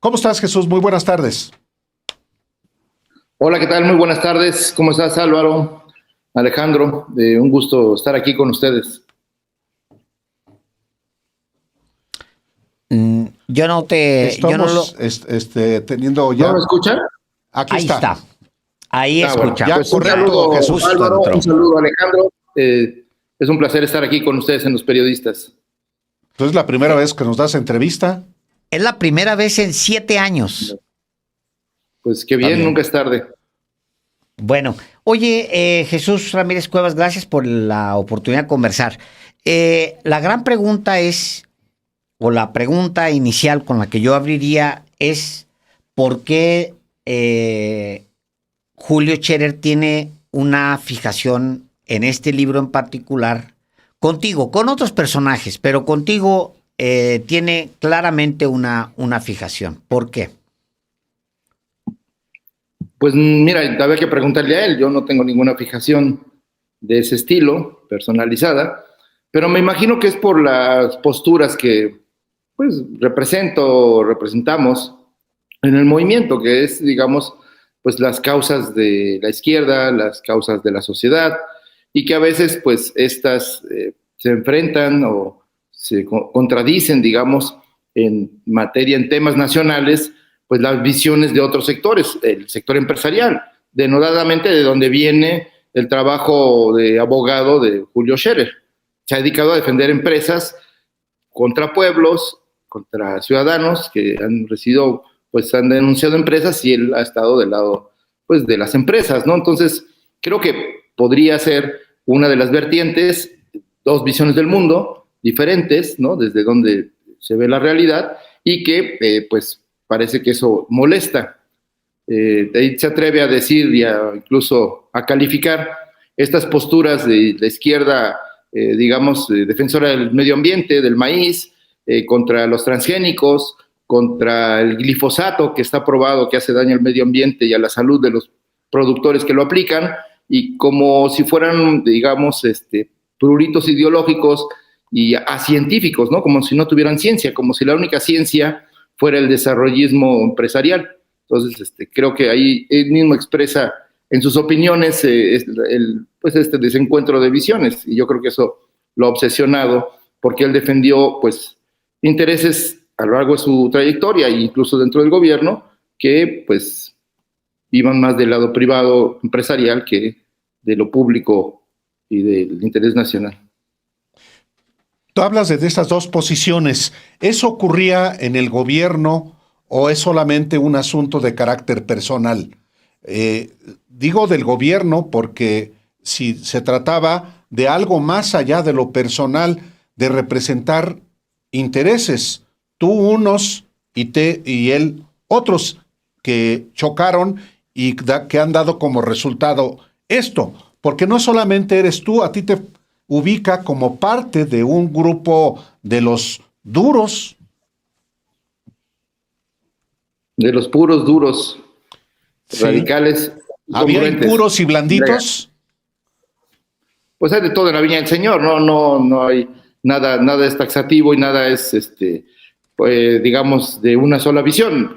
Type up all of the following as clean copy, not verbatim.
¿Cómo estás, Jesús? Muy buenas tardes. Hola, ¿qué tal? Muy buenas tardes. ¿Cómo estás, Álvaro? Alejandro, un gusto estar aquí con ustedes. Yo no lo. Estamos teniendo ¿No me ya. escuchan? Aquí Ahí está. está. Ahí Bueno, escucha. Ya pues un correcto, saludo, Jesús. Justo Álvaro, entró. un saludo, Alejandro. Es un placer estar aquí con ustedes en Los Periodistas. Entonces, la primera vez que nos das entrevista. Es la primera vez en 7 años. Pues qué Está bien, bien. nunca es tarde. Bueno, oye, Jesús Ramírez Cuevas, gracias por la oportunidad de conversar. La gran pregunta es, o la pregunta inicial con la que yo abriría es, ¿por qué Julio Scherer tiene una fijación en este libro en particular contigo, con otros personajes, pero contigo tiene claramente una fijación? ¿Por qué? Pues mira, había que preguntarle a él. Yo no tengo ninguna fijación de ese estilo, personalizada, pero me imagino que es por las posturas que pues representamos en el movimiento, que es, digamos, pues las causas de la izquierda, las causas de la sociedad, y que a veces pues estas se enfrentan o se contradicen, digamos, en materia, en temas nacionales, pues las visiones de otros sectores, el sector empresarial, denodadamente de donde viene el trabajo de abogado de Julio Scherer. Se ha dedicado a defender empresas contra pueblos, contra ciudadanos que han recibido, pues han denunciado empresas y él ha estado del lado, pues, de las empresas, ¿no? Entonces, creo que podría ser una de las vertientes, dos visiones del mundo diferentes, ¿no? Desde donde se ve la realidad y que, pues, parece que eso molesta. Ahí se atreve a decir y incluso a calificar estas posturas de la izquierda, digamos, defensora del medio ambiente, del maíz, contra los transgénicos, contra el glifosato, que está probado que hace daño al medio ambiente y a la salud de los productores que lo aplican, y como si fueran, digamos, pruritos ideológicos y científicos, ¿no? Como si no tuvieran ciencia, como si la única ciencia fuera el desarrollismo empresarial. Entonces, creo que ahí él mismo expresa en sus opiniones pues este desencuentro de visiones, y yo creo que eso lo ha obsesionado, porque él defendió pues intereses a lo largo de su trayectoria e incluso dentro del gobierno que pues iban más del lado privado empresarial que de lo público y del interés nacional. Tú hablas de estas dos posiciones. ¿Eso ocurría en el gobierno o es solamente un asunto de carácter personal? Digo del gobierno porque si se trataba de algo más allá de lo personal, de representar intereses, tú unos y él otros, que chocaron y que han dado como resultado esto, porque no solamente eres tú, a ti te ubica como parte de un grupo de los duros. De los puros, duros, Sí. radicales. ¿Había impuros y blanditos? Pues hay de todo en la viña del Señor, no hay nada es taxativo y nada es, pues, digamos, de una sola visión.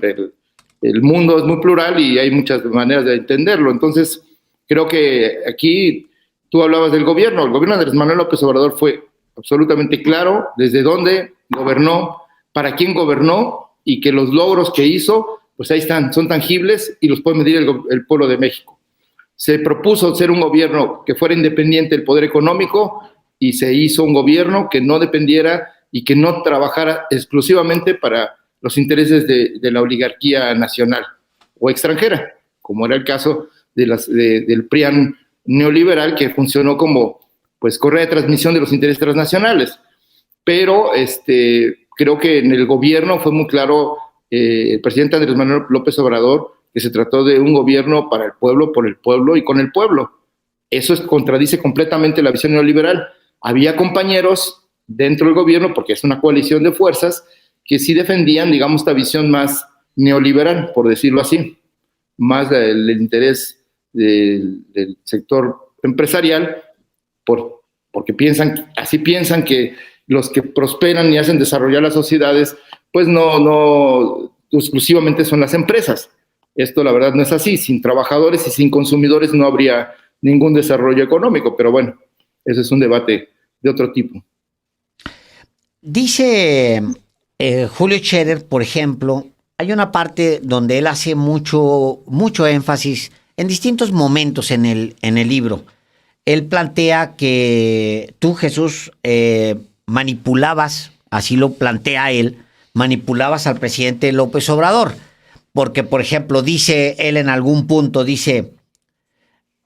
El mundo es muy plural y hay muchas maneras de entenderlo. Entonces, creo que aquí tú hablabas del gobierno. El gobierno de Andrés Manuel López Obrador fue absolutamente claro desde dónde gobernó, para quién gobernó, y que los logros que hizo, pues ahí están, son tangibles y los puede medir el pueblo de México. Se propuso ser un gobierno que fuera independiente del poder económico y se hizo un gobierno que no dependiera y que no trabajara exclusivamente para los intereses de la oligarquía nacional o extranjera, como era el caso del PRIAN neoliberal, que funcionó como pues correa de transmisión de los intereses transnacionales. Pero creo que en el gobierno fue muy claro el presidente Andrés Manuel López Obrador que se trató de un gobierno para el pueblo, por el pueblo y con el pueblo. Eso contradice completamente la visión neoliberal. Había compañeros dentro del gobierno, porque es una coalición de fuerzas, que sí defendían, digamos, esta visión más neoliberal, por decirlo así, más del interés del sector empresarial, porque así piensan que los que prosperan y hacen desarrollar las sociedades, pues no exclusivamente son las empresas. Esto la verdad no es así. Sin trabajadores y sin consumidores no habría ningún desarrollo económico, pero bueno, ese es un debate de otro tipo. Dice Julio Scherer, por ejemplo, hay una parte donde él hace mucho énfasis en distintos momentos en el libro. Él plantea que tú, Jesús, manipulabas, así lo plantea él, manipulabas al presidente López Obrador. Porque, por ejemplo, dice él en algún punto, dice,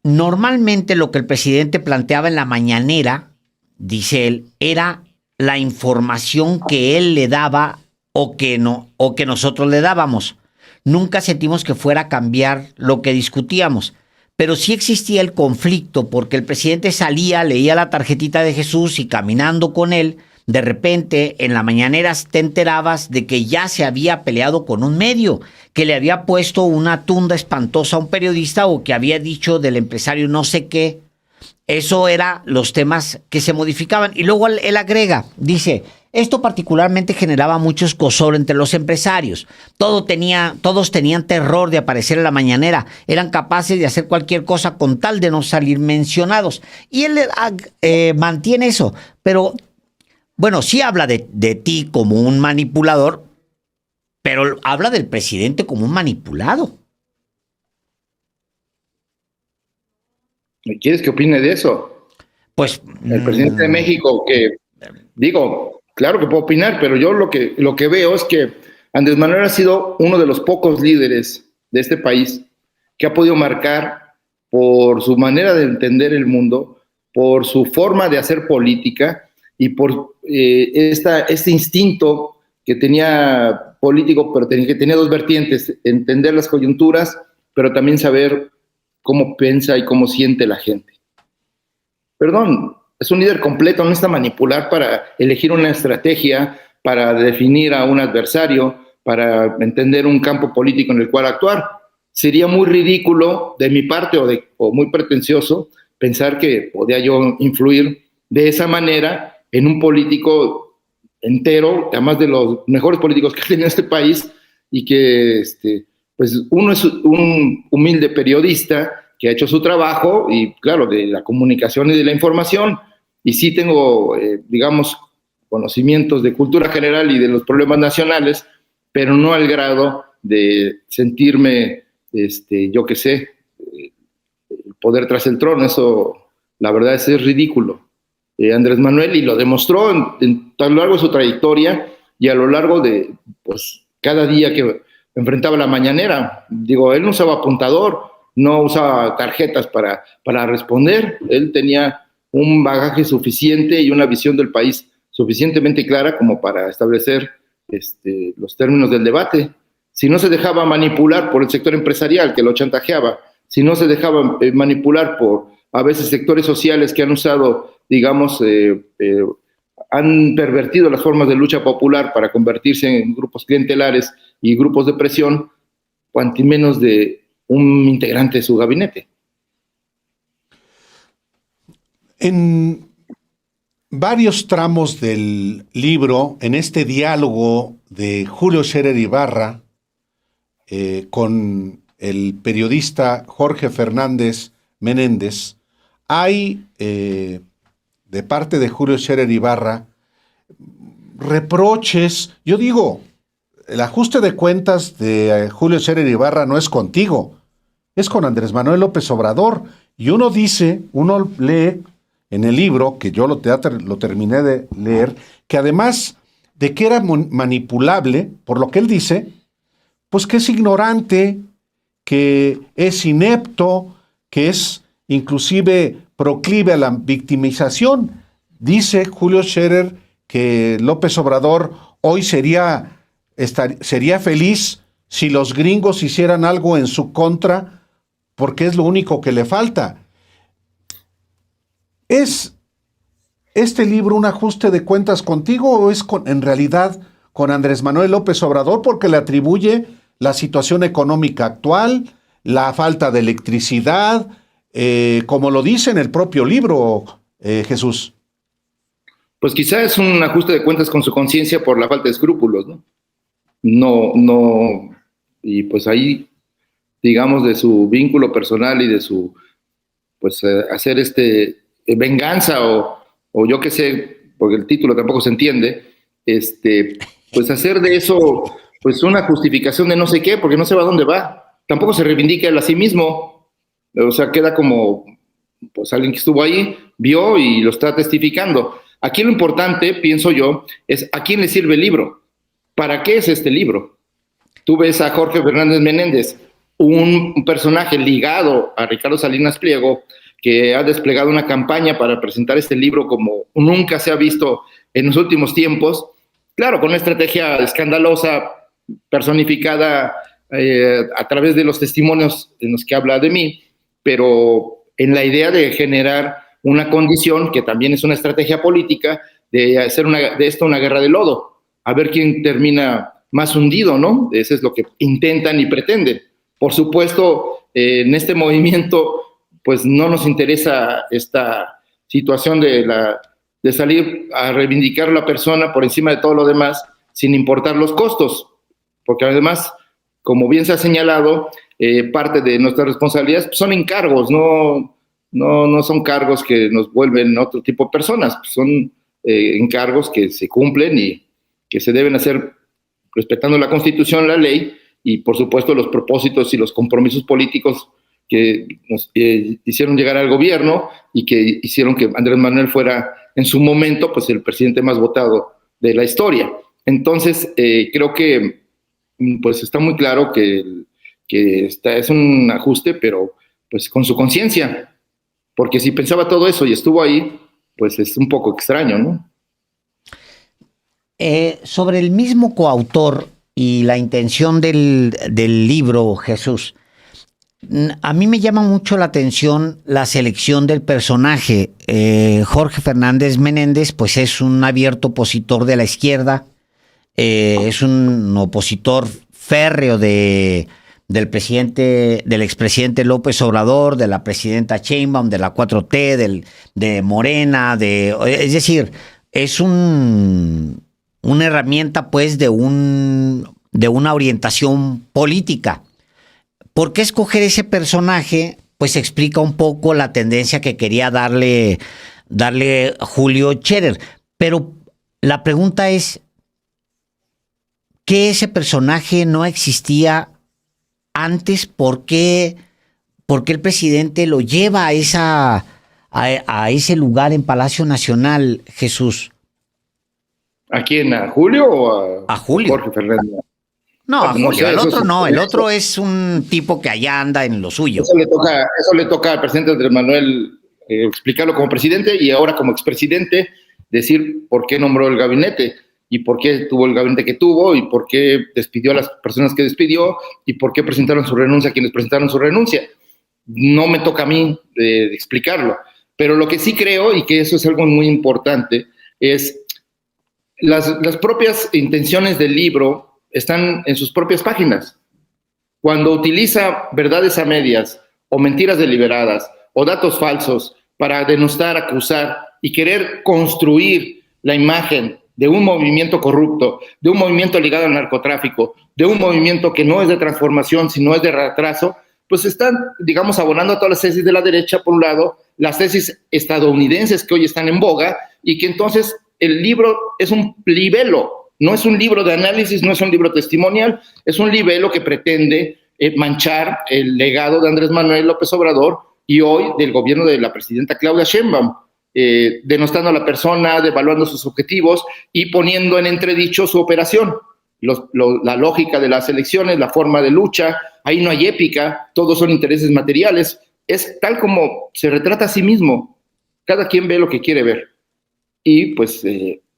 normalmente lo que el presidente planteaba en la mañanera, dice él, era la información que él le daba o que nosotros le dábamos. Nunca sentimos que fuera a cambiar lo que discutíamos. Pero sí existía el conflicto porque el presidente salía, leía la tarjetita de Jesús y caminando con él, de repente en la mañanera te enterabas de que ya se había peleado con un medio, que le había puesto una tunda espantosa a un periodista o que había dicho del empresario no sé qué. Eso eran los temas que se modificaban. Y luego él agrega, dice, esto particularmente generaba mucho escozor entre los empresarios. Todos tenían terror de aparecer en la mañanera. Eran capaces de hacer cualquier cosa con tal de no salir mencionados. Y él mantiene eso. Pero, bueno, sí habla de ti como un manipulador, pero habla del presidente como un manipulado. ¿Quieres que opine de eso? Pues el presidente de México, que digo, claro que puedo opinar, pero yo lo que veo es que Andrés Manuel ha sido uno de los pocos líderes de este país que ha podido marcar por su manera de entender el mundo, por su forma de hacer política y por este instinto que tenía político, pero que tenía dos vertientes: entender las coyunturas, pero también saber cómo piensa y cómo siente la gente. Perdón, es un líder completo, no necesita manipular para elegir una estrategia, para definir a un adversario, para entender un campo político en el cual actuar. Sería muy ridículo de mi parte o muy pretencioso pensar que podía yo influir de esa manera en un político entero, además de los mejores políticos que ha tenido este país, y que pues uno es un humilde periodista que ha hecho su trabajo y, claro, de la comunicación y de la información, y sí tengo, digamos, conocimientos de cultura general y de los problemas nacionales, pero no al grado de sentirme, yo qué sé, el poder tras el trono. Eso, la verdad, es ridículo. Andrés Manuel, y lo demostró a lo largo de su trayectoria y a lo largo de, pues, cada día que enfrentaba la mañanera. Digo, él no usaba apuntador, no usaba tarjetas para responder. Él tenía un bagaje suficiente y una visión del país suficientemente clara como para establecer los términos del debate. Si no se dejaba manipular por el sector empresarial que lo chantajeaba, si no se dejaba manipular por a veces sectores sociales que han usado, digamos, han pervertido las formas de lucha popular para convertirse en grupos clientelares y grupos de presión, cuanto menos de un integrante de su gabinete. En varios tramos del libro, en este diálogo de Julio Scherer Ibarra con el periodista Jorge Fernández Menéndez, hay de parte de Julio Scherer Ibarra reproches. Yo digo, el ajuste de cuentas de Julio Scherer Ibarra no es contigo, es con Andrés Manuel López Obrador. Y uno lee en el libro, que yo lo terminé de leer, que además de que era manipulable, por lo que él dice, pues que es ignorante, que es inepto, que es inclusive proclive a la victimización. Dice Julio Scherer que López Obrador hoy sería feliz si los gringos hicieran algo en su contra, porque es lo único que le falta. ¿Es este libro un ajuste de cuentas contigo o es en realidad con Andrés Manuel López Obrador, porque le atribuye la situación económica actual, la falta de electricidad, como lo dice en el propio libro, Jesús? Pues quizá es un ajuste de cuentas con su conciencia por la falta de escrúpulos, ¿no? no, y pues ahí, digamos, de su vínculo personal y de su, pues, hacer venganza o yo qué sé, porque el título tampoco se entiende, pues hacer de eso, pues una justificación de no sé qué, porque no sé a dónde va. Tampoco se reivindica él a sí mismo, o sea, queda como, pues alguien que estuvo ahí, vio y lo está testificando. Aquí lo importante, pienso yo, es a quién le sirve el libro. ¿Para qué es este libro? Tú ves a Jorge Fernández Menéndez, un personaje ligado a Ricardo Salinas Pliego, que ha desplegado una campaña para presentar este libro como nunca se ha visto en los últimos tiempos, claro, con una estrategia escandalosa personificada a través de los testimonios en los que habla de mí, pero en la idea de generar una condición que también es una estrategia política de hacer de esto una guerra de lodo, a ver quién termina más hundido, ¿no? Eso es lo que intentan y pretenden. Por supuesto, en este movimiento, pues no nos interesa esta situación de salir a reivindicar a la persona por encima de todo lo demás, sin importar los costos, porque además, como bien se ha señalado, parte de nuestras responsabilidades son encargos, no son cargos que nos vuelven otro tipo de personas, son encargos que se cumplen y que se deben hacer respetando la Constitución, la ley y, por supuesto, los propósitos y los compromisos políticos que nos hicieron llegar al gobierno y que hicieron que Andrés Manuel fuera, en su momento, pues el presidente más votado de la historia. Entonces, creo que pues está muy claro que es un ajuste, pero pues con su conciencia, porque si pensaba todo eso y estuvo ahí, pues es un poco extraño, ¿no? Sobre el mismo coautor y la intención del libro, Jesús, a mí me llama mucho la atención la selección del personaje. Jorge Fernández Menéndez, pues es un abierto opositor de la izquierda, es un opositor férreo del expresidente López Obrador, de la presidenta Sheinbaum, de la 4T, de Morena, es decir, es una herramienta pues de una orientación política. ¿Por qué escoger ese personaje? Pues explica un poco la tendencia que quería darle Julio Scherer. Pero la pregunta es, ¿qué ese personaje no existía antes? ¿Por qué el presidente lo lleva a ese lugar en Palacio Nacional, Jesús? ¿A quién? ¿A Julio o a Julio? Jorge Fernández. No, a Julio, el otro no, el otro es un tipo que allá anda en lo suyo. Eso le toca al presidente Andrés Manuel explicarlo como presidente y ahora como expresidente decir por qué nombró el gabinete y por qué tuvo el gabinete que tuvo y por qué despidió a las personas que despidió y por qué presentaron su renuncia a quienes presentaron su renuncia. No me toca a mí explicarlo, pero lo que sí creo, y que eso es algo muy importante, es las propias intenciones del libro están en sus propias páginas. Cuando utiliza verdades a medias o mentiras deliberadas o datos falsos para denostar, acusar y querer construir la imagen de un movimiento corrupto, de un movimiento ligado al narcotráfico, de un movimiento que no es de transformación, sino es de retraso, pues están, digamos, abonando a todas las tesis de la derecha, por un lado, las tesis estadounidenses que hoy están en boga, y que entonces el libro es un libelo. No es un libro de análisis, no es un libro testimonial, es un libelo que pretende manchar el legado de Andrés Manuel López Obrador y hoy del gobierno de la presidenta Claudia Sheinbaum, denostando a la persona, devaluando sus objetivos y poniendo en entredicho su operación. La lógica de las elecciones, la forma de lucha, ahí no hay épica, todos son intereses materiales, es tal como se retrata a sí mismo, cada quien ve lo que quiere ver y pues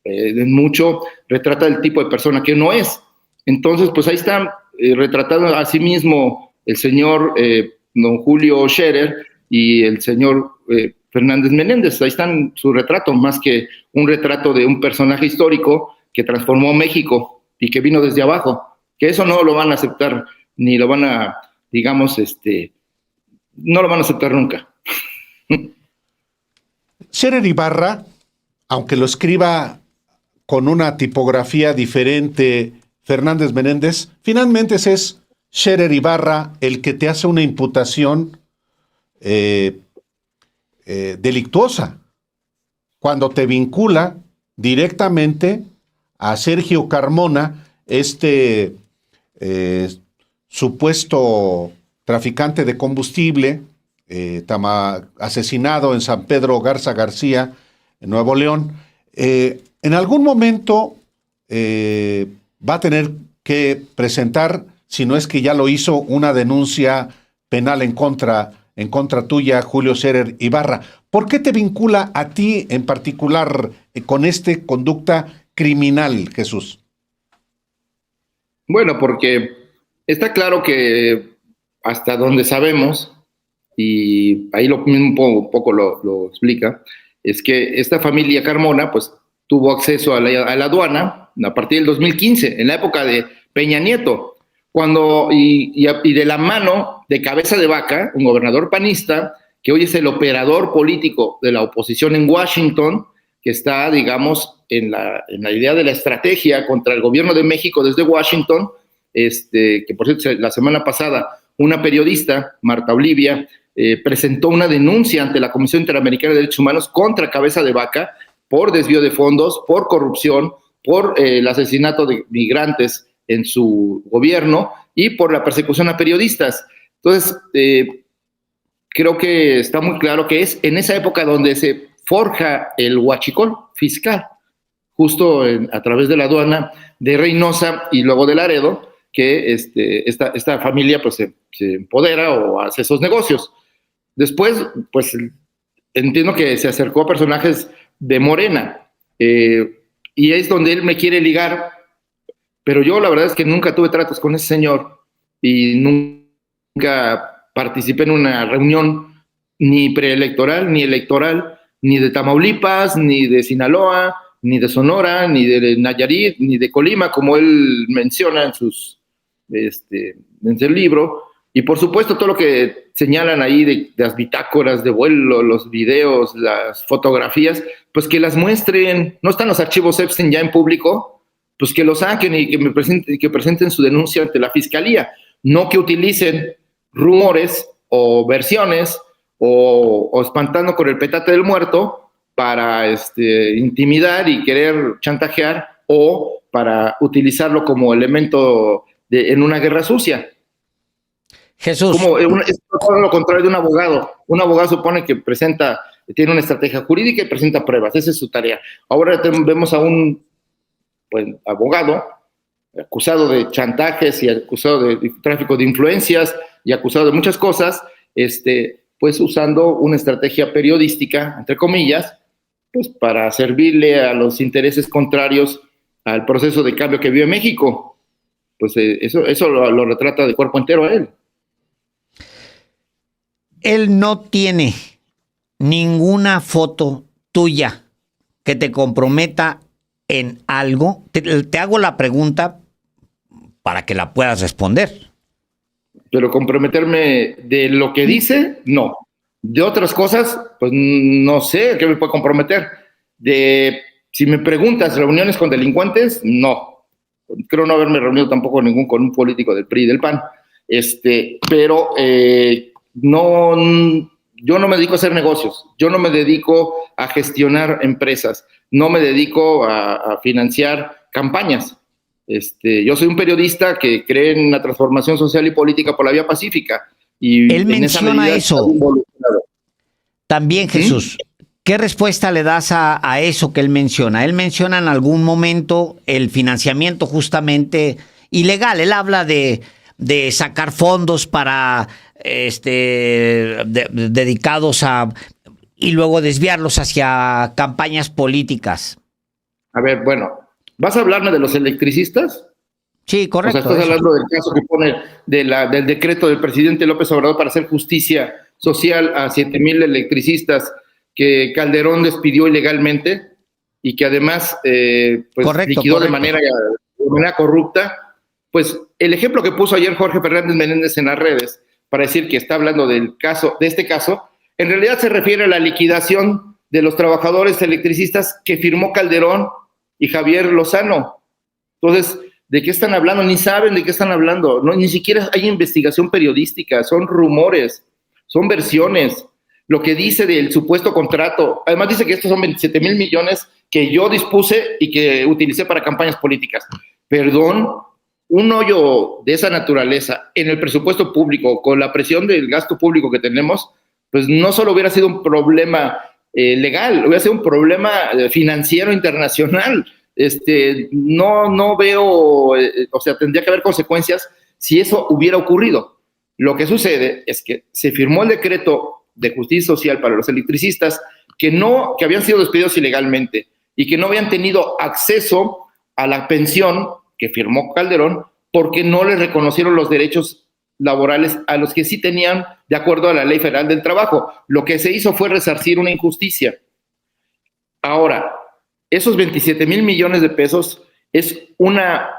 en mucho retrata el tipo de persona que no es. Entonces, pues ahí está retratado a sí mismo el señor don Julio Scherer y el señor Fernández Menéndez. Ahí están su retrato, más que un retrato de un personaje histórico que transformó México y que vino desde abajo. Que eso no lo van a aceptar, ni lo van a, digamos, no lo van a aceptar nunca. Scherer Ibarra, aunque lo escriba con una tipografía diferente Fernández Menéndez, finalmente es Scherer Ibarra el que te hace una imputación delictuosa cuando te vincula directamente a Sergio Carmona, supuesto traficante de combustible, asesinado en San Pedro Garza García, en Nuevo León. En algún momento va a tener que presentar, si no es que ya lo hizo, una denuncia penal en contra tuya, Julio Scherer Ibarra. ¿Por qué te vincula a ti en particular con conducta criminal, Jesús? Bueno, porque está claro que hasta donde sabemos, y ahí lo mismo un poco lo explica, es que esta familia Carmona pues tuvo acceso a la aduana a partir del 2015, en la época de Peña Nieto, y de la mano de Cabeza de Vaca, un gobernador panista, que hoy es el operador político de la oposición en Washington, que está, digamos, en la idea de la estrategia contra el gobierno de México desde Washington, que por cierto, la semana pasada, una periodista, Marta Olivia, presentó una denuncia ante la Comisión Interamericana de Derechos Humanos contra Cabeza de Vaca por desvío de fondos, por corrupción, por el asesinato de migrantes en su gobierno y por la persecución a periodistas. Entonces, creo que está muy claro que es en esa época donde se forja el huachicol fiscal, justo a través de la aduana de Reynosa y luego de Laredo, que esta familia pues se empodera o hace esos negocios. Después, pues entiendo que se acercó a personajes de Morena, y es donde él me quiere ligar, pero yo la verdad es que nunca tuve tratos con ese señor y nunca participé en una reunión ni preelectoral, ni electoral, ni de Tamaulipas, ni de Sinaloa, ni de Sonora, ni de Nayarit, ni de Colima, como él menciona en el libro. Y por supuesto todo lo que señalan ahí de las bitácoras de vuelo, los videos, las fotografías, pues que las muestren. No están los archivos Epstein ya en público, pues que lo saquen y que presenten su denuncia ante la fiscalía. No que utilicen rumores o versiones o espantando con el petate del muerto para intimidar y querer chantajear, o para utilizarlo como elemento en una guerra sucia. Jesús. Es todo lo contrario de un abogado. Un abogado supone que tiene una estrategia jurídica y presenta pruebas. Esa es su tarea. Ahora vemos a un abogado acusado de chantajes y acusado de tráfico de influencias y acusado de muchas cosas, pues usando una estrategia periodística, entre comillas, pues para servirle a los intereses contrarios al proceso de cambio que vive México. Pues eso lo retrata de cuerpo entero a él. Él no tiene ninguna foto tuya que te comprometa en algo. Te hago la pregunta para que la puedas responder. Pero comprometerme de lo que dice, no. De otras cosas, pues no sé qué me puede comprometer. Si me preguntas, reuniones con delincuentes, no. Creo no haberme reunido tampoco con un político del PRI y del PAN. Pero no, yo no me dedico a hacer negocios, yo no me dedico a gestionar empresas, no me dedico a financiar campañas. Yo soy un periodista que cree en la transformación social y política por la vía pacífica. Y él menciona eso. También, Jesús, ¿qué respuesta le das a eso que él menciona? Él menciona en algún momento el financiamiento justamente ilegal. Él habla de sacar fondos para dedicados y luego desviarlos hacia campañas políticas. A ver, bueno, ¿vas a hablarme de los electricistas? Sí, correcto. O sea, estás hablando del caso que pone del decreto del presidente López Obrador para hacer justicia social a 7,000 electricistas que Calderón despidió ilegalmente y que además liquidó de manera corrupta. Pues el ejemplo que puso ayer Jorge Fernández Menéndez en las redes para decir que está hablando de este caso, en realidad se refiere a la liquidación de los trabajadores electricistas que firmó Calderón y Javier Lozano. Entonces, ¿De qué están hablando? Ni saben de qué están hablando. No, ni siquiera hay investigación periodística, son rumores, son versiones. Lo que dice del supuesto contrato, además dice que estos son 27,000 millones que yo dispuse y que utilicé para campañas políticas. Perdón, un hoyo de esa naturaleza en el presupuesto público, con la presión del gasto público que tenemos, pues no solo hubiera sido un problema legal, hubiera sido un problema financiero internacional. No veo, o sea, tendría que haber consecuencias si eso hubiera ocurrido. Lo que sucede es que se firmó el decreto de justicia social para los electricistas que habían sido despedidos ilegalmente y que no habían tenido acceso a la pensión que firmó Calderón porque no les reconocieron los derechos laborales a los que sí tenían de acuerdo a la Ley Federal del Trabajo. Lo que se hizo fue resarcir una injusticia. Ahora, esos 27,000 millones de pesos es una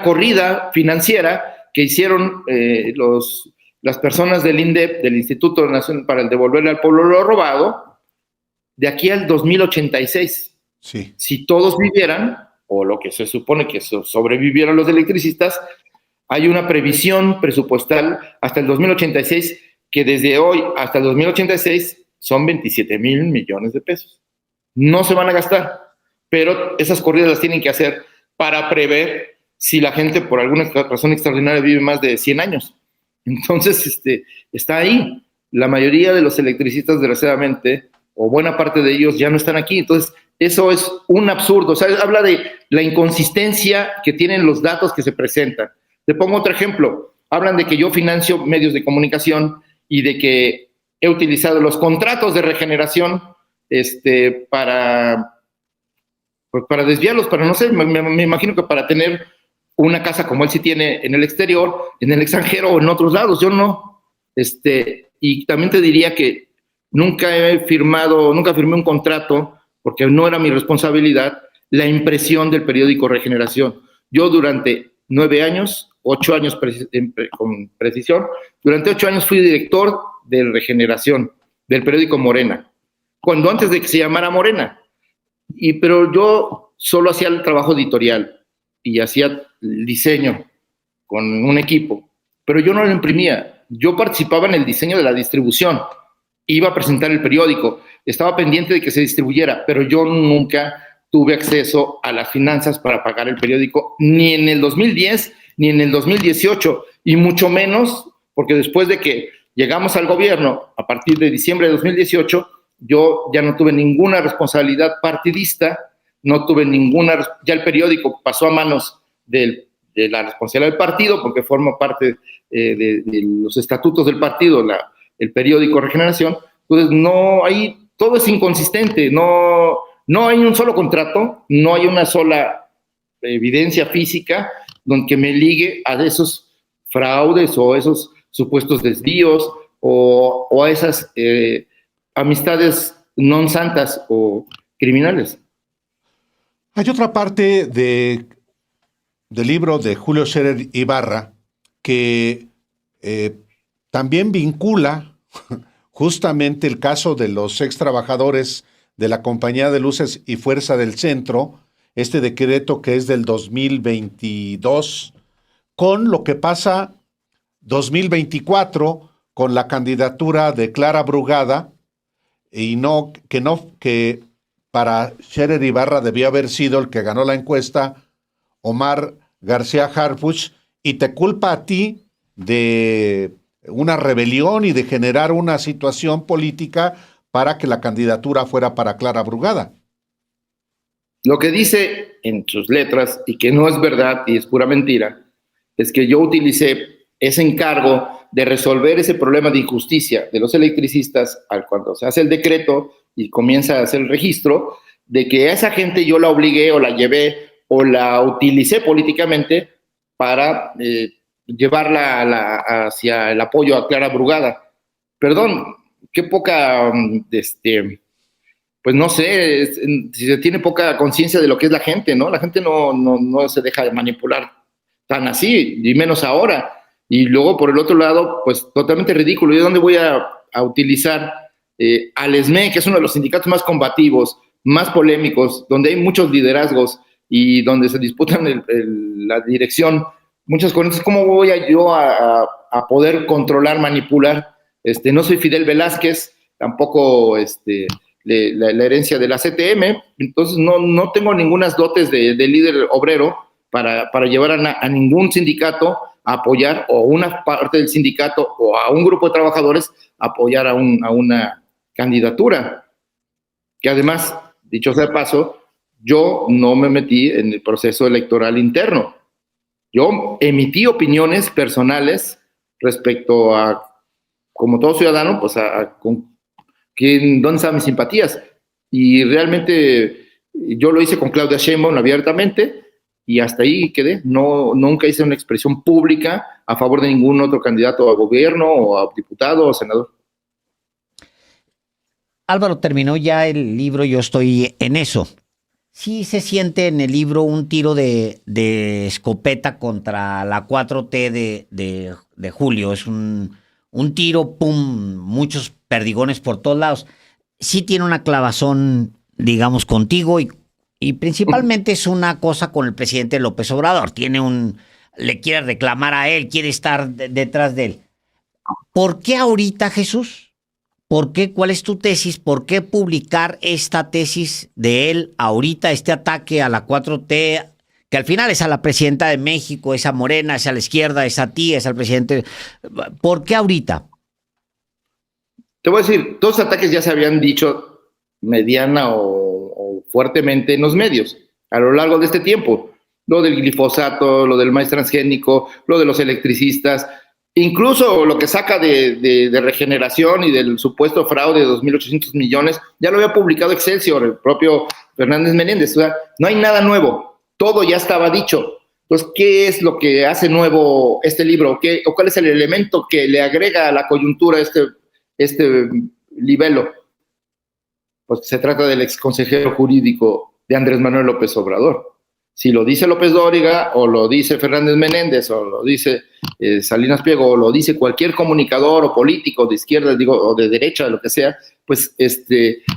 corrida financiera que hicieron las personas del INDEP, del Instituto Nacional para el Devolverle al Pueblo lo Robado, de aquí al 2086. Sí. Si todos vivieran, o lo que se supone que sobrevivieron los electricistas, hay una previsión presupuestal hasta el 2086 que desde hoy hasta el 2086 son 27,000 millones de pesos. No se van a gastar, pero esas corridas las tienen que hacer para prever si la gente por alguna razón extraordinaria vive más de 100 años. Entonces, está ahí. La mayoría de los electricistas, desgraciadamente, o buena parte de ellos, ya no están aquí. Entonces, eso es un absurdo. O sea, habla de la inconsistencia que tienen los datos que se presentan. Te pongo otro ejemplo. Hablan de que yo financio medios de comunicación y de que he utilizado los contratos de regeneración para desviarlos, para no sé, me imagino que para tener una casa como él sí tiene en el exterior, en el extranjero o en otros lados. Yo no. Y también te diría que nunca firmé un contrato, porque no era mi responsabilidad, la impresión del periódico Regeneración. Yo durante 9 años, 8 años con precisión, durante 8 años fui director de Regeneración, del periódico Morena, cuando antes de que se llamara Morena. Pero yo solo hacía el trabajo editorial y hacía el diseño con un equipo, pero yo no lo imprimía. Yo participaba en el diseño de la distribución, iba a presentar el periódico, estaba pendiente de que se distribuyera, pero yo nunca tuve acceso a las finanzas para pagar el periódico, ni en el 2010, ni en el 2018, y mucho menos porque después de que llegamos al gobierno, a partir de diciembre de 2018, yo ya no tuve ninguna responsabilidad partidista, ya el periódico pasó a manos de la responsabilidad del partido, porque forma parte de los estatutos del partido, el periódico Regeneración. Entonces, todo es inconsistente, no hay un solo contrato, no hay una sola evidencia física que me ligue a esos fraudes o esos supuestos desvíos o a esas amistades non santas o criminales. Hay otra parte del libro de Julio Scherer Ibarra que también vincula justamente el caso de los ex trabajadores de la Compañía de Luces y Fuerza del Centro, este decreto que es del 2022, con lo que pasa 2024 con la candidatura de Clara Brugada, que para Scherer Ibarra debió haber sido el que ganó la encuesta, Omar García Harfuch, y te culpa a ti de una rebelión y de generar una situación política para que la candidatura fuera para Clara Brugada. Lo que dice en sus letras, y que no es verdad y es pura mentira, es que yo utilicé ese encargo de resolver ese problema de injusticia de los electricistas cuando se hace el decreto y comienza a hacer el registro, de que a esa gente yo la obligué o la llevé o la utilicé políticamente para llevarla hacia el apoyo a Clara Brugada. Perdón, qué poca, pues no sé, si se tiene poca conciencia de lo que es la gente, ¿no? La gente no se deja de manipular tan así, y menos ahora. Y luego, por el otro lado, pues totalmente ridículo. ¿Yo dónde voy a utilizar al ESME, que es uno de los sindicatos más combativos, más polémicos, donde hay muchos liderazgos, y donde se disputan la dirección, muchas cosas, ¿cómo voy yo a poder controlar, manipular? No soy Fidel Velázquez, tampoco la herencia de la CTM, entonces no tengo ninguna dotes de líder obrero para llevar a ningún sindicato a apoyar, o una parte del sindicato o a un grupo de trabajadores a apoyar a una candidatura. Que además, dicho sea de paso, yo no me metí en el proceso electoral interno. Yo emití opiniones personales respecto a, como todo ciudadano, pues dónde están mis simpatías. Y realmente yo lo hice con Claudia Sheinbaum abiertamente y hasta ahí quedé. Nunca hice una expresión pública a favor de ningún otro candidato a gobierno o a diputado o senador. Álvaro, terminó ya el libro, yo estoy en eso. Sí se siente en el libro un tiro de escopeta contra la 4T de Julio. Es un tiro, pum, muchos perdigones por todos lados. Sí tiene una clavazón, digamos, contigo y principalmente es una cosa con el presidente López Obrador. Le quiere reclamar a él, quiere estar detrás de él. ¿Por qué ahorita, Jesús? ¿Por qué? ¿Cuál es tu tesis? ¿Por qué publicar esta tesis de él ahorita, este ataque a la 4T, que al final es a la presidenta de México, es a Morena, es a la izquierda, es a ti, es al presidente? ¿Por qué ahorita? Te voy a decir, todos los ataques ya se habían dicho mediana o fuertemente en los medios a lo largo de este tiempo. Lo del glifosato, lo del maíz transgénico, lo de los electricistas, incluso lo que saca de regeneración y del supuesto fraude de 2.800 millones, ya lo había publicado Excelsior, el propio Fernández Menéndez. O sea, no hay nada nuevo, todo ya estaba dicho. Entonces, ¿qué es lo que hace nuevo este libro? ¿O cuál es el elemento que le agrega a la coyuntura este libelo? Pues se trata del exconsejero jurídico de Andrés Manuel López Obrador. Si lo dice López Dóriga, o lo dice Fernández Menéndez, o lo dice Salinas Pliego, o lo dice cualquier comunicador o político de izquierda, o de derecha, de lo que sea, pues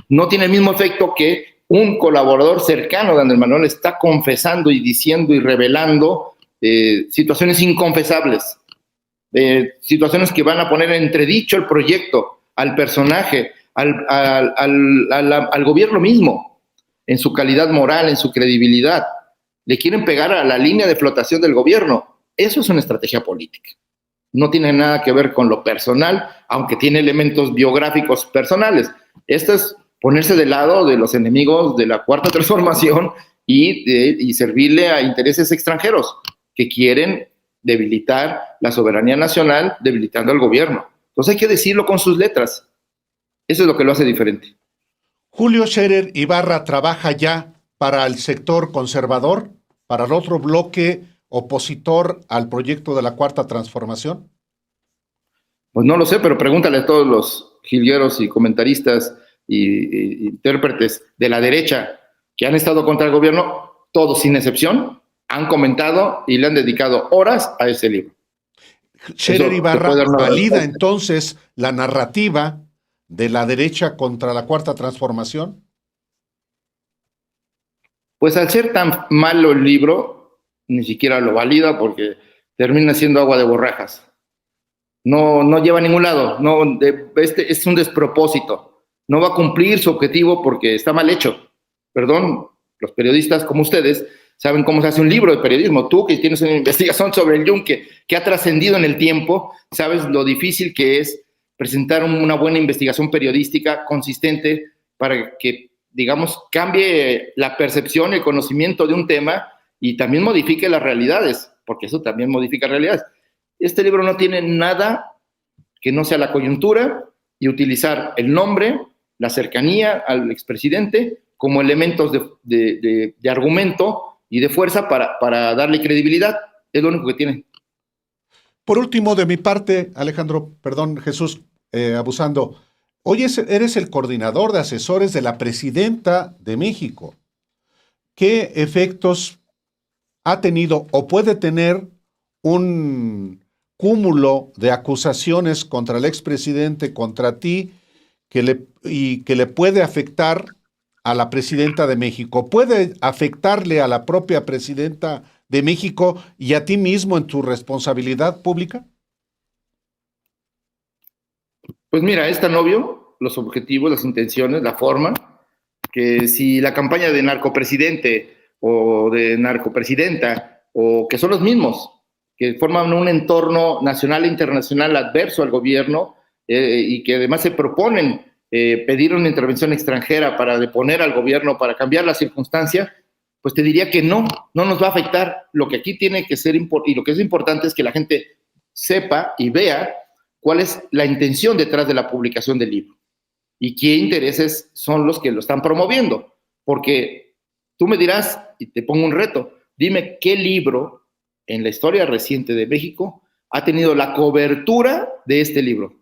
no tiene el mismo efecto que un colaborador cercano de Andrés Manuel está confesando y diciendo y revelando situaciones inconfesables, situaciones que van a poner en entredicho el proyecto, al personaje, al gobierno mismo, en su calidad moral, en su credibilidad. Le quieren pegar a la línea de flotación del gobierno. Eso es una estrategia política. No tiene nada que ver con lo personal, aunque tiene elementos biográficos personales. Esto es ponerse del lado de los enemigos de la Cuarta Transformación y servirle a intereses extranjeros que quieren debilitar la soberanía nacional, debilitando al gobierno. Entonces hay que decirlo con sus letras. Eso es lo que lo hace diferente. Julio Scherer Ibarra trabaja ya para el sector conservador, para el otro bloque opositor al proyecto de la Cuarta Transformación. Pues no lo sé, pero pregúntale a todos los jilgueros y comentaristas y intérpretes de la derecha que han estado contra el gobierno, todos sin excepción, han comentado y le han dedicado horas a ese libro. Scherer Ibarra valida entonces la narrativa de la derecha contra la Cuarta Transformación. Pues al ser tan malo el libro, ni siquiera lo valida porque termina siendo agua de borrajas. No lleva a ningún lado. Es un despropósito. No va a cumplir su objetivo porque está mal hecho. Perdón, los periodistas como ustedes saben cómo se hace un libro de periodismo. Tú que tienes una investigación sobre el Yunque que ha trascendido en el tiempo, sabes lo difícil que es presentar una buena investigación periodística consistente para que, digamos, cambie la percepción, el conocimiento de un tema y también modifique las realidades, porque eso también modifica realidades. Este libro no tiene nada que no sea la coyuntura y utilizar el nombre, la cercanía al expresidente como elementos de argumento y de fuerza para darle credibilidad. Es lo único que tiene. Por último, de mi parte, Alejandro, perdón, Jesús, abusando, hoy eres el coordinador de asesores de la presidenta de México. ¿Qué efectos ha tenido o puede tener un cúmulo de acusaciones contra el expresidente, contra ti, que le puede afectar a la presidenta de México? ¿Puede afectarle a la propia presidenta de México y a ti mismo en tu responsabilidad pública? Pues mira, es tan obvio los objetivos, las intenciones, la forma, que si la campaña de narcopresidente o de narcopresidenta, o que son los mismos, que forman un entorno nacional e internacional adverso al gobierno, y que además se proponen pedir una intervención extranjera para deponer al gobierno, para cambiar la circunstancia, pues te diría que no nos va a afectar. Lo que aquí tiene que ser, y lo que es importante es que la gente sepa y vea cuál es la intención detrás de la publicación del libro y qué intereses son los que lo están promoviendo. Porque tú me dirás, y te pongo un reto, dime qué libro en la historia reciente de México ha tenido la cobertura de este libro.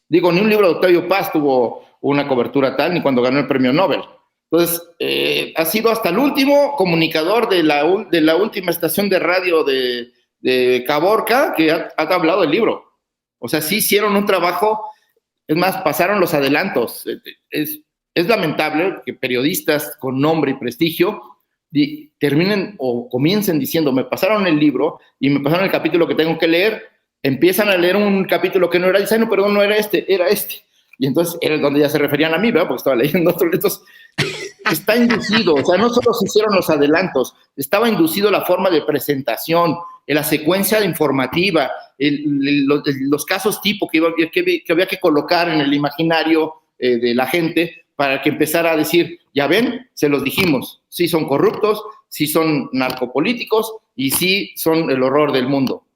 Digo, ni un libro de Octavio Paz tuvo una cobertura tal, ni cuando ganó el premio Nobel. Entonces, ha sido hasta el último comunicador de la última estación de radio de Caborca que ha hablado del libro. O sea, sí hicieron un trabajo, es más, pasaron los adelantos. Es lamentable que periodistas con nombre y prestigio terminen o comiencen diciendo, me pasaron el libro y me pasaron el capítulo que tengo que leer, empiezan a leer un capítulo que no era, y dicen, no, perdón, no era este, era este. Y entonces era donde ya se referían a mí, ¿verdad? Porque estaba leyendo otro. Entonces, está inducido, o sea, no solo se hicieron los adelantos, estaba inducido la forma de presentación, la secuencia informativa, los casos tipo que había que colocar en el imaginario de la gente para que empezara a decir, ya ven, se los dijimos, sí son corruptos, sí son narcopolíticos y sí son el horror del mundo.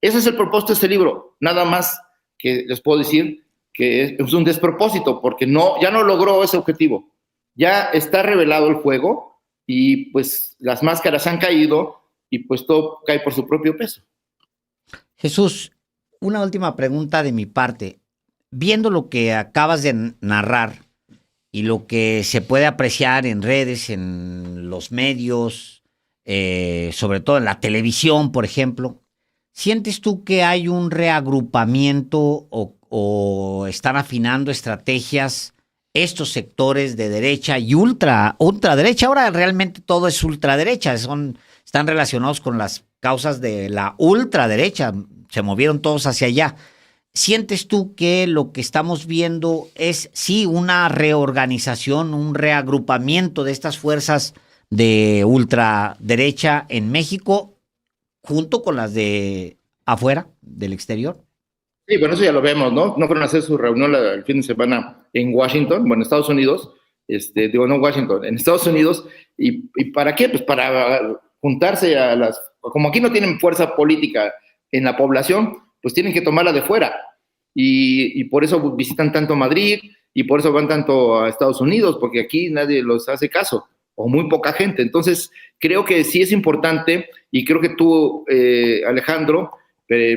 Ese es el propósito de este libro, nada más que les puedo decir que es un despropósito, porque ya no logró ese objetivo. Ya está revelado el juego y pues las máscaras han caído y pues todo cae por su propio peso. Jesús, una última pregunta de mi parte. Viendo lo que acabas de narrar y lo que se puede apreciar en redes, en los medios, sobre todo en la televisión, por ejemplo, ¿sientes tú que hay un reagrupamiento o están afinando estrategias estos sectores de derecha y ultraderecha? Ahora realmente todo es ultraderecha, están relacionados con las causas de la ultraderecha, se movieron todos hacia allá. ¿Sientes tú que lo que estamos viendo es sí una reorganización, un reagrupamiento de estas fuerzas de ultraderecha en México junto con las de afuera, del exterior? Sí, bueno, eso ya lo vemos, ¿no? No fueron a hacer su reunión el fin de semana en Washington, bueno, en Estados Unidos, no Washington, en Estados Unidos, ¿y para qué? Pues para juntarse como aquí no tienen fuerza política en la población, pues tienen que tomarla de fuera, y por eso visitan tanto Madrid, y por eso van tanto a Estados Unidos, porque aquí nadie los hace caso, o muy poca gente. Entonces, creo que sí es importante, y creo que tú, Alejandro,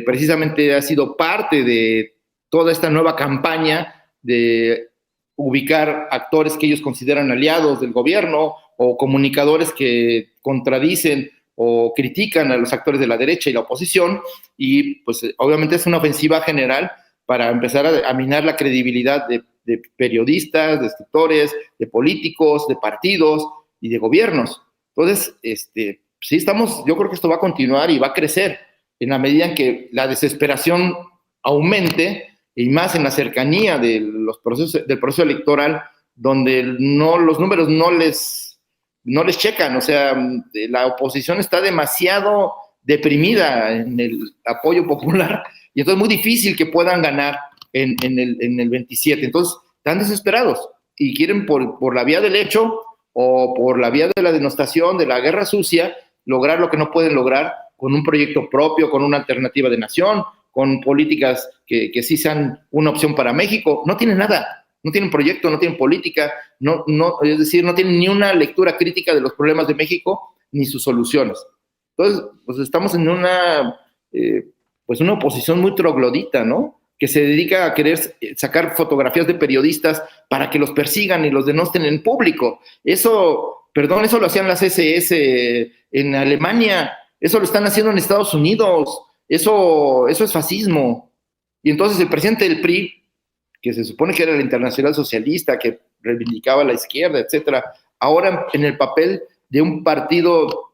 precisamente ha sido parte de toda esta nueva campaña de ubicar actores que ellos consideran aliados del gobierno o comunicadores que contradicen o critican a los actores de la derecha y la oposición, y pues obviamente es una ofensiva general para empezar a minar la credibilidad de periodistas, de escritores, de políticos, de partidos y de gobiernos. Entonces, sí yo creo que esto va a continuar y va a crecer en la medida en que la desesperación aumente, y más en la cercanía del proceso electoral, donde los números no les checan. O sea, la oposición está demasiado deprimida en el apoyo popular, y entonces es muy difícil que puedan ganar en el 27. Entonces, están desesperados y quieren por la vía del hecho o por la vía de la denostación, de la guerra sucia, lograr lo que no pueden lograr con un proyecto propio, con una alternativa de nación, con políticas que sí sean una opción para México. No tienen nada, no tienen proyecto, no tienen política, es decir, no tienen ni una lectura crítica de los problemas de México ni sus soluciones. Entonces, pues estamos en una oposición muy troglodita, ¿no? Que se dedica a querer sacar fotografías de periodistas para que los persigan y los denosten en público. Eso lo hacían las SS en Alemania, eso lo están haciendo en Estados Unidos, eso es fascismo. Y entonces el presidente del PRI, que se supone que era el internacional socialista, que reivindicaba la izquierda, etcétera, ahora en el papel de un partido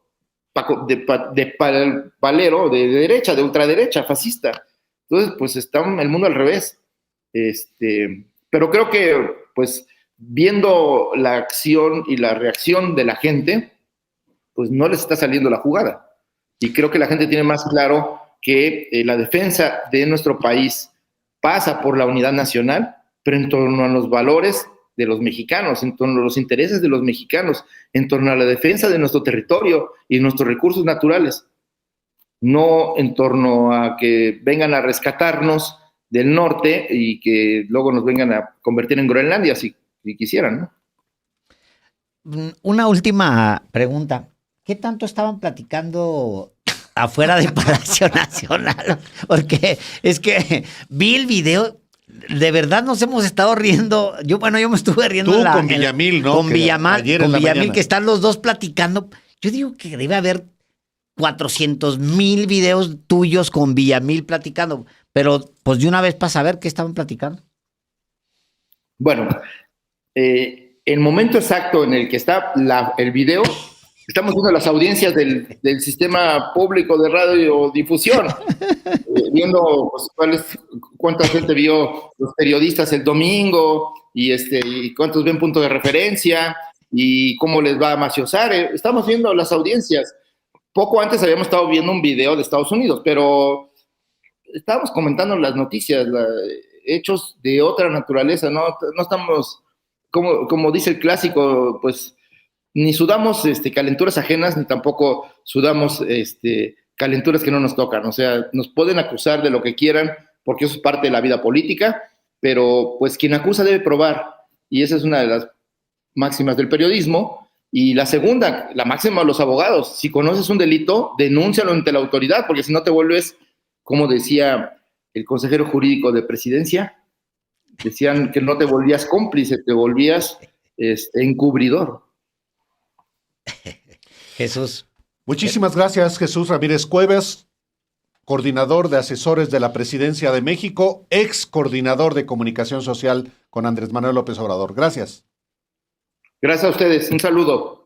palero, de derecha, de ultraderecha, fascista. Entonces, pues está el mundo al revés. Pero creo que, pues, viendo la acción y la reacción de la gente, pues no les está saliendo la jugada. Y creo que la gente tiene más claro que la defensa de nuestro país pasa por la unidad nacional, pero en torno a los valores de los mexicanos, en torno a los intereses de los mexicanos, en torno a la defensa de nuestro territorio y nuestros recursos naturales, no en torno a que vengan a rescatarnos del norte y que luego nos vengan a convertir en Groenlandia si quisieran, ¿no? Una última pregunta. ¿Qué tanto estaban platicando afuera del Palacio Nacional? Porque es que vi el video, de verdad nos hemos estado riendo. Yo me estuve riendo. Tú con Villamil, ¿no? Con Villamil, que están los dos platicando. Yo digo que debe haber 400,000 videos tuyos con Villamil platicando, pero pues de una vez para saber qué estaban platicando. Bueno, el momento exacto en el que está el video, estamos viendo las audiencias del sistema público de radiodifusión, viendo pues, cuánta gente vio los periodistas el domingo y cuántos ven punto de referencia y cómo les va a maciosar. Estamos viendo las audiencias. Poco antes habíamos estado viendo un video de Estados Unidos, pero estábamos comentando las noticias, hechos de otra naturaleza, no estamos, como dice el clásico, pues ni sudamos calenturas ajenas, ni tampoco sudamos calenturas que no nos tocan. O sea, nos pueden acusar de lo que quieran, porque eso es parte de la vida política, pero pues quien acusa debe probar, y esa es una de las máximas del periodismo. Y la segunda, la máxima de los abogados: si conoces un delito, denúncialo ante la autoridad, porque si no te vuelves, como decía el consejero jurídico de Presidencia, decían que no te volvías cómplice, te volvías encubridor. Jesús. Muchísimas gracias, Jesús Ramírez Cuevas, coordinador de asesores de la Presidencia de México, ex coordinador de comunicación social con Andrés Manuel López Obrador. Gracias. Gracias a ustedes. Un saludo.